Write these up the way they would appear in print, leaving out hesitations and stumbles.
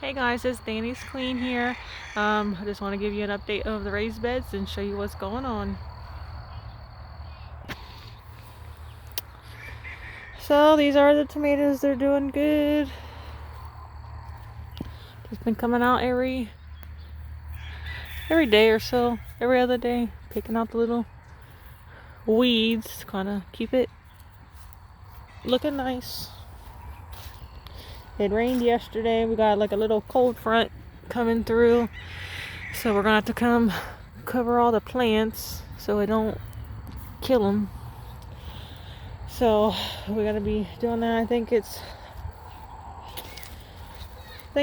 Hey guys, it's Danny's Queen here. I just want to give you an update of the raised beds and show you what's going on. So these are the tomatoes. They're doing good. Just been coming out every day or so, every other day, picking out the little weeds, kind of keep it looking nice. It rained yesterday. We got like a little cold front coming through, so we're gonna have to come cover all the plants so it don't kill them. So we gotta be doing that. I think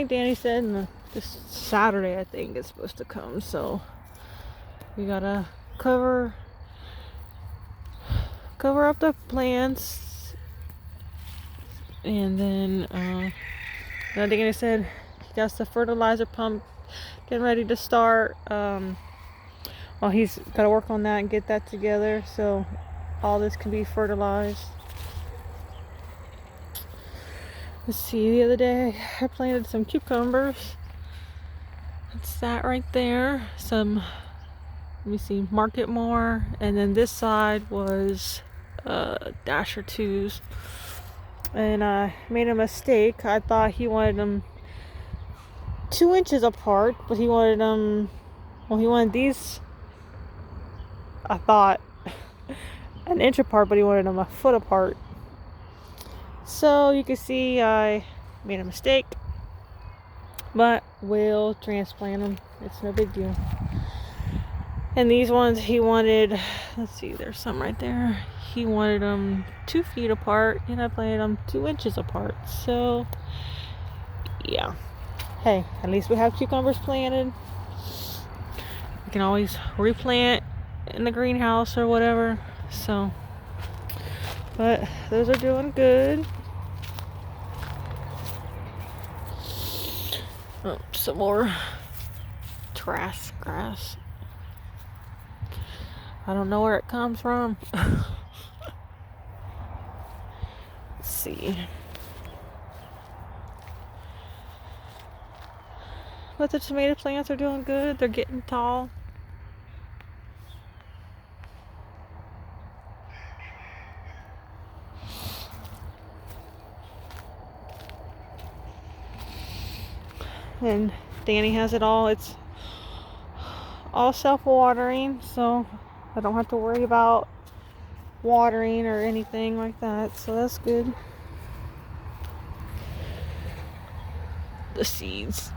Danny said this Saturday I think it's supposed to come, so we gotta cover up the plants. And then I think I said he got the fertilizer pump getting ready to start. Well, he's got to work on that and get that together so all this can be fertilized. Let's see, the other day I planted some cucumbers. That's that right there. Some, let me see, Market More. And then this side was Dasher 2s. And I made a mistake. I thought he wanted them 2 inches apart, but he wanted them, well, he wanted these, I thought, an inch apart, but he wanted them a foot apart. So you can see I made a mistake, but we'll transplant them. It's no big deal. And these ones he wanted, let's see, there's some right there. He wanted them 2 feet apart, and I planted them 2 inches apart. So yeah, hey, at least we have cucumbers planted. We can always replant in the greenhouse or whatever. So, but those are doing good. Oh, some more grass. I don't know where it comes from. Let's see. But the tomato plants are doing good. They're getting tall. And Danny has it all. It's all self-watering, so I don't have to worry about watering or anything like that. So that's good. The seeds.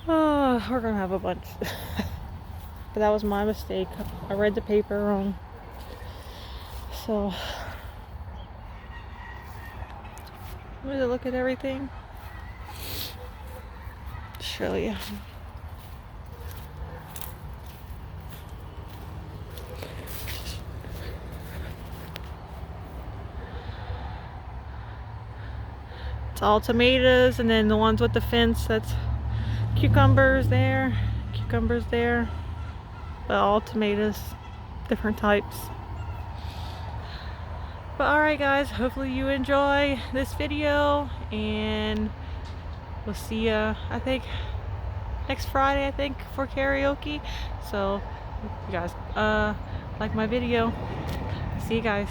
Oh, we're gonna have a bunch. But that was my mistake. I read the paper wrong. So I'm gonna look at everything. Show you. It's all tomatoes, and then the ones with the fence, that's cucumbers there, but all tomatoes, different types. But alright guys, hopefully you enjoy this video, and we'll see you, I think, next Friday, I think, for karaoke. So, if you guys like my video, see you guys.